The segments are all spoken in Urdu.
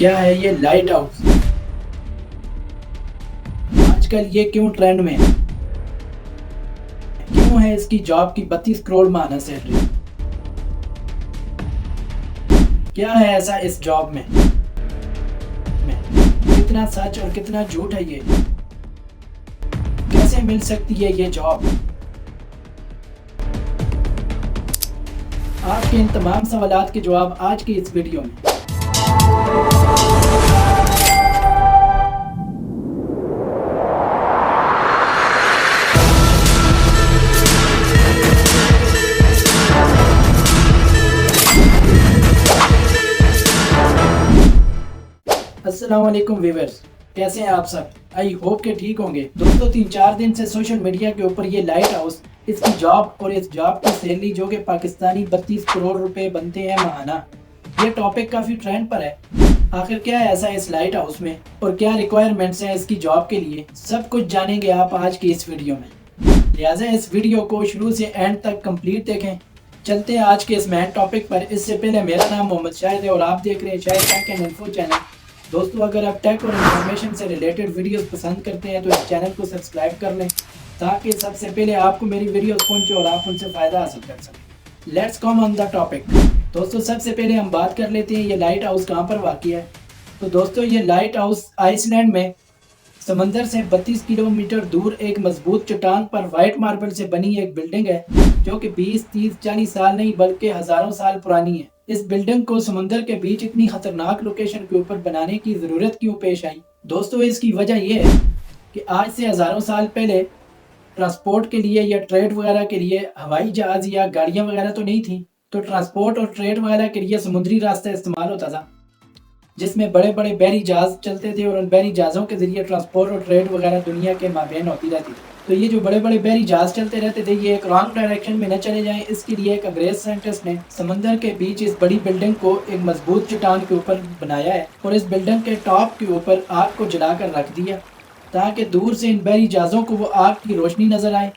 کیا ہے یہ لائٹ ہاؤس؟ آج کل یہ کیوں ٹرینڈ میں ہے؟ کیوں ہے اس کی جاب کی 32 کروڑ ماہانہ سیلری؟ کیا ہے ایسا اس جاب میں؟ کتنا سچ اور کتنا جھوٹ ہے یہ؟ کیسے مل سکتی ہے یہ جاب؟ آپ کے ان تمام سوالات کے جواب آج کی اس ویڈیو میں۔ السلام علیکم ویورز، کیسے ہیں آپ سب؟ آئی ہوپ کہ ٹھیک ہوں گے۔ دوستو 3-4 دن سے سوشل میڈیا کے اوپر یہ لائٹ ہاؤس، اس کی جاب اور اس جاب کی سیلری جو کہ پاکستانی 32 کروڑ روپے بنتے ہیں ماہانہ، یہ ٹاپک کافی ٹرینڈ پر ہے۔ آخر کیا ہے ایسا اس لائٹ ہاؤس میں اور کیا ریکوائرمنٹس ہیں اس کی جاب کے لیے، سب کچھ جانیں گے آپ آج کی اس ویڈیو میں۔ لہٰذا اس ویڈیو کو شروع سے اینڈ تک کمپلیٹ دیکھیں۔ چلتے ہیں آج کے اس مین ٹاپک پر۔ اس سے پہلے میرا نام محمد شاہد ہے اور آپ دیکھ رہے ہیں شاہد ٹیک اینڈ انفو چینل۔ دوستو اگر آپ ٹیک اور انفارمیشن سے ریلیٹڈ ویڈیوز پسند کرتے ہیں تو اس چینل کو سبسکرائب کر لیں تاکہ سب سے پہلے آپ کو میری ویڈیوز پہنچے اور آپ ان سے فائدہ حاصل کر سکیں۔ Let's come on the topic. دوستو سب سے پہلے ہم بات کر لیتے ہیں یہ لائٹ ہاؤس کہاں پر واقع ہے۔ تو دوستو یہ لائٹ ہاؤس آئس لینڈ میں سمندر سے 32 کلومیٹر دور ایک مضبوط چٹان پر وائٹ ماربل سے بنی ایک بلڈنگ ہے جو کہ 20, 30, 40 سال نہیں بلکہ ہزاروں سال پرانی ہے۔ اس بلڈنگ کو سمندر کے بیچ اتنی خطرناک لوکیشن کے اوپر بنانے کی ضرورت کیوں پیش آئی؟ دوستو اس کی وجہ یہ ہے کہ آج سے ہزاروں سال پہلے ٹرانسپورٹ کے لیے یا ٹریڈ وغیرہ کے لیے ہوائی جہاز یا گاڑیاں وغیرہ تو نہیں تھیں، تو ٹرانسپورٹ اور ٹریڈ وغیرہ کے لیے سمندری راستہ استعمال ہوتا تھا جس میں بڑے بڑے بحری جہاز چلتے تھے اور ان بحری جہازوں کے ذریعے ٹرانسپورٹ اور ٹریڈ وغیرہ دنیا کے مابین ہوتی رہتی تھی۔ تو یہ جو بڑے بڑے بحری جہاز چلتے رہتے تھے یہ ایک رانگ ڈائریکشن میں نہ چلے جائیں، اس کے لیے ایک انگریز سائنٹسٹ نے سمندر کے بیچ اس بڑی بلڈنگ کو ایک مضبوط چٹان کے اوپر بنایا ہے اور اس بلڈنگ کے ٹاپ کے اوپر آگ کو جلا کر رکھ دیا تاکہ دور سے ان بحری جہازوں کو وہ آگ کی روشنی نظر آئے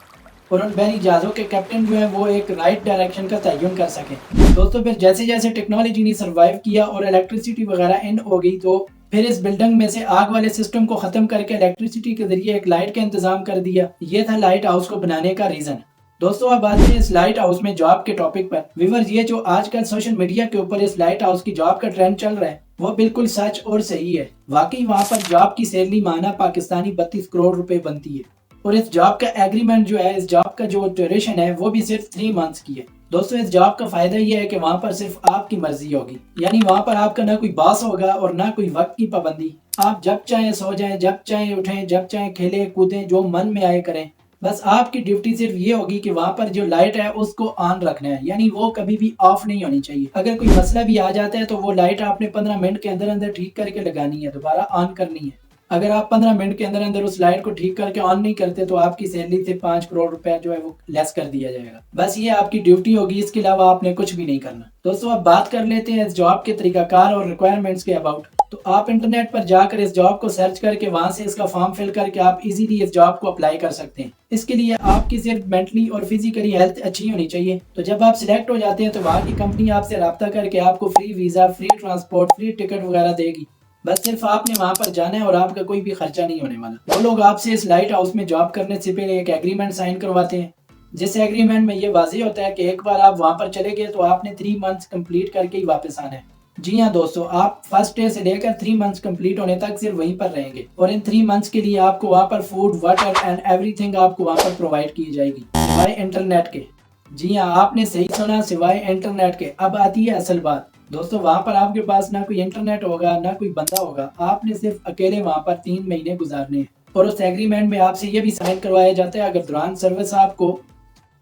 اور ان بحری جہازوں کے کیپٹن جو ہیں وہ ایک رائٹ ڈائریکشن کا تعین کر سکیں۔ دوستو پھر جیسے جیسے ٹیکنالوجی نے سروائیو کیا اور الیکٹریسٹی وغیرہ اینڈ ہو گئی تو پھر اس بلڈنگ میں سے آگ والے سسٹم کو ختم کر کے الیکٹریسٹی کے ذریعے ایک لائٹ کا انتظام کر دیا۔ یہ تھا لائٹ ہاؤس کو بنانے کا ریزن۔ دوستو اب آتے ہیں اس لائٹ ہاؤس میں جاب کے ٹاپک پر۔ ویورز یہ جو آج کل سوشل میڈیا کے اوپر اس لائٹ ہاؤس کی جاب کا ٹرینڈ چل رہا ہے وہ بالکل سچ اور صحیح ہے۔ واقعی وہاں پر جاب کی سیلری ماہانہ پاکستانی 32 کروڑ روپے بنتی ہے اور اس جاب کا ایگریمنٹ جو ہے، اس جاب کا جو ڈیوریشن ہے وہ بھی صرف 3 منتھس کی ہے۔ دوستو اس جاب کا فائدہ یہ ہے کہ وہاں پر صرف آپ کی مرضی ہوگی، یعنی وہاں پر آپ کا نہ کوئی باس ہوگا اور نہ کوئی وقت کی پابندی۔ آپ جب چاہیں سو جائیں، جب چاہیں اٹھیں، جب چاہیں کھیلیں کودیں، جو من میں آئے کریں۔ بس آپ کی ڈیوٹی صرف یہ ہوگی کہ وہاں پر جو لائٹ ہے اس کو آن رکھنا ہے، یعنی وہ کبھی بھی آف نہیں ہونی چاہیے۔ اگر کوئی مسئلہ بھی آ جاتا ہے تو وہ لائٹ آپ نے 15 منٹ کے اندر اندر ٹھیک کر کے لگانی ہے، دوبارہ آن کرنی ہے۔ اگر آپ 15 منٹ کے اندر اندر اس لائٹ کو ٹھیک کر کے آن نہیں کرتے تو آپ کی سیلری سے 5 کروڑ روپے جو ہے وہ لیس کر دیا جائے گا۔ بس یہ آپ کی ڈیوٹی ہوگی، اس کے علاوہ آپ نے کچھ بھی نہیں کرنا۔ دوستو اب بات کر لیتے ہیں اس جاب کے طریقہ کار اور ریکوائرمنٹس کے اباؤٹ۔ تو آپ انٹرنیٹ پر جا کر اس جاب کو سرچ کر کے وہاں سے اس کا فارم فل کر کے آپ ایزیلی اس جاب کو اپلائی کر سکتے ہیں۔ اس کے لیے آپ کی صرف مینٹلی اور فزیکلی ہیلتھ اچھی ہونی چاہیے۔ تو جب آپ سلیکٹ ہو جاتے ہیں تو وہاں کی کمپنی آپ سے رابطہ کر کے آپ کو free visa, free transport, free ticket وغیرہ دے گی۔ بس صرف آپ نے وہاں پر جانا ہے اور آپ کا کوئی بھی خرچہ نہیں ہونے والا۔ وہ لوگ آپ سے اس لائٹ ہاؤس میں جاب کرنے سے پہلے ایک ایگریمنٹ سائن کرواتے ہیں جس ایگریمنٹ میں یہ واضح ہوتا ہے کہ ایک بار آپ وہاں پر چلے گئے تو آپ نے 3 منتھس کمپلیٹ کر کے ہی واپس آنا ہے۔ جی ہاں دوستو، آپ فرسٹ ڈے سے لے کر 3 منتھس کمپلیٹ ہونے تک صرف وہیں پر رہیں گے اور ان 3 منتھس کے لیے آپ کو وہاں پر food, water and everything آپ کو وہاں پر پرووائڈ کی جائے گی سوائے انٹرنیٹ کے۔ جی ہاں آپ نے صحیح سنا، سوائے انٹرنیٹ کے۔ اب آتی ہے اصل بات۔ دوستو وہاں پر آپ کے پاس نہ کوئی انٹرنیٹ ہوگا، نہ کوئی بندہ ہوگا، آپ نے صرف اکیلے وہاں پر 3 مہینے گزارنے ہیں اور اس ایگریمنٹ میں آپ سے یہ بھی سائن کروایا جاتا ہے اگر دوران سروس آپ کو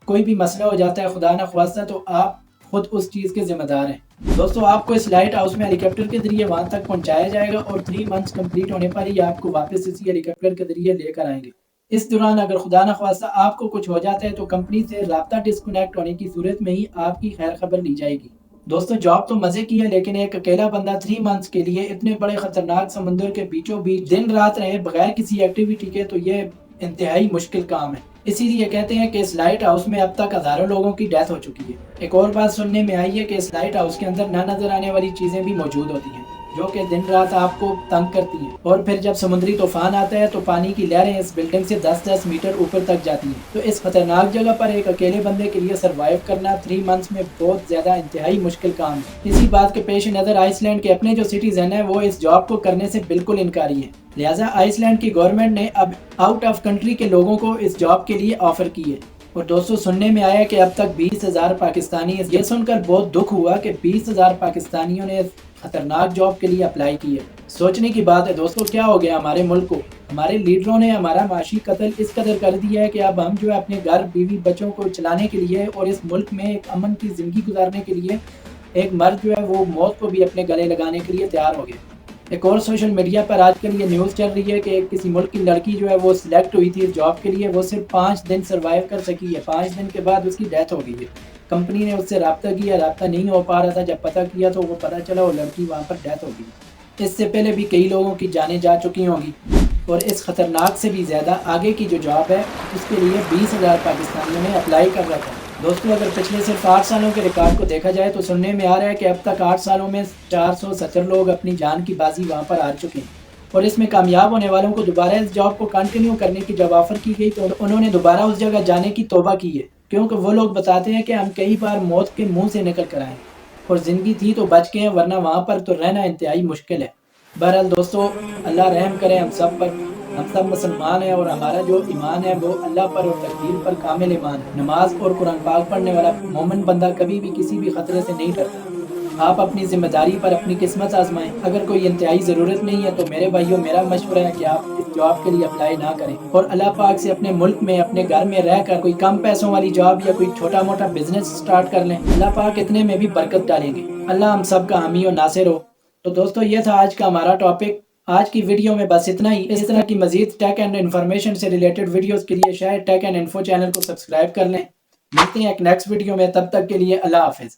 کوئی بھی مسئلہ ہو جاتا ہے خدا نہ خواستہ تو آپ خود اس چیز کے ذمہ دار ہیں۔ دوستو آپ کو اس لائٹ ہاؤس میں ہیلی کاپٹر کے ذریعے وہاں تک پہنچایا جائے گا اور 3 منتھس کمپلیٹ ہونے پر ہی آپ کو واپس اسی ہیلی کاپٹر کے ذریعے لے کر آئیں گے۔ اس دوران اگر خدا نہ خواستہ آپ کو کچھ ہو جاتا ہے تو کمپنی سے رابطہ ڈسکنیکٹ ہونے کی صورت میں ہی آپ کی خیر خبر لی جائے گی۔ دوستو جاب تو مزے کی ہے لیکن ایک اکیلا بندہ 3 منتھس کے لیے اتنے بڑے خطرناک سمندر کے بیچوں بیچ دن رات رہے بغیر کسی ایکٹیویٹی کے تو یہ انتہائی مشکل کام ہے۔ اسی لیے کہتے ہیں کہ اس لائٹ ہاؤس میں اب تک ہزاروں لوگوں کی ڈیتھ ہو چکی ہے۔ ایک اور بات سننے میں آئی ہے کہ اس لائٹ ہاؤس کے اندر نہ نظر آنے والی چیزیں بھی موجود ہوتی ہیں۔ جو کہ دن رات آپ کو تنگ کرتی ہیں، اور پھر جب سمندری طوفان آتا ہے تو پانی کی لہریں اس بلڈنگ سے 10-10 میٹر اوپر تک جاتی ہیں۔ تو اس خطرناک جگہ پر ایک اکیلے بندے کے لیے سروائیو کرنا 3 منتھس میں بہت زیادہ انتہائی مشکل کام ہے۔ اسی بات کے پیش نظر آئس لینڈ کے اپنے جو سٹیزن ہیں وہ اس جاب کو کرنے سے بالکل انکاری ہیں، لہٰذا آئس لینڈ کی گورنمنٹ نے اب آؤٹ آف کنٹری کے لوگوں کو اس جاب کے لیے آفر کی ہے۔ اور دوستوں سننے میں آیا کہ اب تک 20,000 پاکستانی، یہ سن کر بہت دکھ ہوا کہ 20,000 پاکستانیوں نے خطرناک جاب کے لیے اپلائی کی ہے۔ سوچنے کی بات ہے دوستوں، کیا ہو گیا ہمارے ملک کو؟ ہمارے لیڈروں نے ہمارا معاشی قتل اس قدر کر دیا ہے کہ اب ہم جو ہے اپنے گھر بیوی بچوں کو چلانے کے لیے اور اس ملک میں ایک امن کی زندگی گزارنے کے لیے ایک مرد جو ہے وہ موت کو بھی اپنے گلے لگانے کے لیے تیار ہو گئے۔ ایک اور سوشل میڈیا پر آج کل یہ نیوز چل رہی ہے کہ کسی ملک کی لڑکی جو ہے وہ سلیکٹ ہوئی تھی اس جاب کے لیے، وہ صرف 5 دن سروائیو کر سکی ہے، 5 دن کے بعد اس کی ڈیتھ ہو گئی ہے۔ کمپنی نے اس سے رابطہ کیا، رابطہ نہیں ہو پا رہا تھا، جب پتہ کیا تو وہ پتہ چلا وہ لڑکی وہاں پر ڈیتھ ہو گئی۔ اس سے پہلے بھی کئی لوگوں کی جانیں جا چکی ہوں گی، اور اس خطرناک سے بھی زیادہ آگے کی جو جاب ہے اس کے لیے 20,000 پاکستانیوں نے اپلائی کر رکھا ہے۔ دوستوں اگر پچھلے صرف 8 سالوں کے ریکارڈ کو دیکھا جائے تو سننے میں آ رہا ہے کہ اب تک 8 سالوں میں 470 لوگ اپنی جان کی بازی وہاں پر ہار چکے ہیں، اور اس میں کامیاب ہونے والوں کو دوبارہ اس جاب کو کنٹینیو کرنے کی جب آفر کی گئی تو انہوں نے دوبارہ اس جگہ جانے کی توبہ کی ہے، کیونکہ وہ لوگ بتاتے ہیں کہ ہم کئی بار موت کے منہ سے نکل کر آئے اور زندگی تھی تو بچ گئے ہیں، ورنہ وہاں پر تو رہنا انتہائی مشکل ہے۔ بہرحال دوستو، اللہ رحم کرے ہم سب پر، ہم سب مسلمان ہیں اور ہمارا جو ایمان ہے وہ اللہ پر اور تقدیر پر کامل ایمان ہے۔ نماز اور قرآن پاک پڑھنے والا مومن بندہ کبھی بھی کسی بھی خطرے سے نہیں ڈرتا۔ آپ اپنی ذمہ داری پر اپنی قسمت آزمائیں، اگر کوئی انتہائی ضرورت نہیں ہے تو میرے بھائیوں میرا مشورہ ہے کہ آپ اس جاب کے لیے اپلائی نہ کریں، اور اللہ پاک سے اپنے ملک میں اپنے گھر میں رہ کر کوئی کم پیسوں والی جاب یا کوئی چھوٹا موٹا بزنس سٹارٹ کر لیں، اللہ پاک اتنے میں بھی برکت ڈالیں گے۔ اللہ ہم سب کا حامی و ناصر ہو۔ تو دوستو یہ تھا آج کا ہمارا ٹاپک۔ آج کی ویڈیو میں بس اتنا ہی۔ اس طرح کی مزید ٹیک اینڈ انفارمیشن سے ریلیٹڈ ویڈیوز کے لیے شاید ٹیک اینڈ انفو چینل کو سبسکرائب کر لیں۔ ملتے ہیں ایک نیکسٹ ویڈیو میں، تب تک کے لیے اللہ حافظ۔